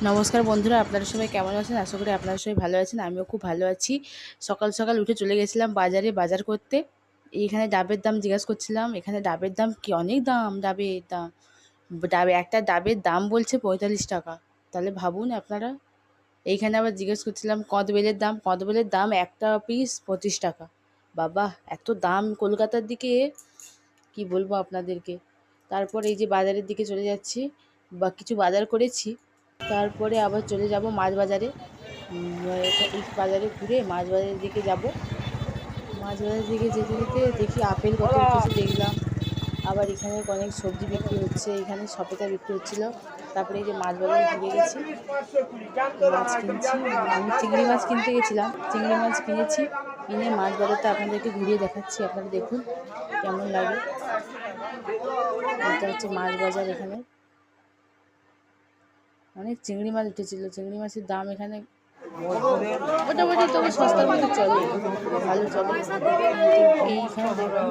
নমস্কার বন্ধুরা, আপনারা সবাই কেমন আছেন? আশা করি আপনারা সবাই ভালো আছেন। আমিও খুব ভালো আছি। সকাল সকাল উঠে চলে গেছিলাম বাজারে বাজার করতে। এইখানে ডাবের দাম জিজ্ঞাসা করছিলাম। এখানে ডাবের দাম কি অনেক দাম, ডাবের দাম। একটা ডাবের দাম বলছে ৪৫ টাকা। তাহলে ভাবুন আপনারা। এইখানে আবার জিজ্ঞেস করছিলাম কদবেলের দাম। কদবেলের দাম একটা পিস ২৫ টাকা। বাবা, এত দাম কলকাতার দিকে, কি বলবো আপনাদেরকে। তারপর এই যে বাজারের দিকে চলে যাচ্ছি, বা কিছু বাজার করেছি। তারপরে আবার চলে যাব মাছ বাজারে। এই বাজারে ঘুরে মাছ বাজারের দিকে যাব। মাছ বাজারের দিকে যেতে যেতে দেখি আপেল কত উঠেছে দেখলাম। আবার এখানে অনেক সবজি বিক্রি হচ্ছে, এখানে সপেতা বিক্রি হচ্ছিল। তারপরে এই যে মাছ বাজারে ঘুরে গেছি, মাছ কিনছি। আমি চিংড়ি মাছ কিনতে গেছিলাম, চিংড়ি মাছ কিনেছি। কিনে মাছ বাজারটা আপনাদেরকে ঘুরিয়ে দেখাচ্ছি, আপনারা দেখুন কেমন লাগে। এটা হচ্ছে মাছ বাজার। এখানে অনেক চিংড়ি মাছ উঠেছিল। চিংড়ি মাছের দাম এখানে মোটামুটি তবে সস্তার মধ্যে চলে, ভালো চলে। কিন্তু এইখানে দেখুন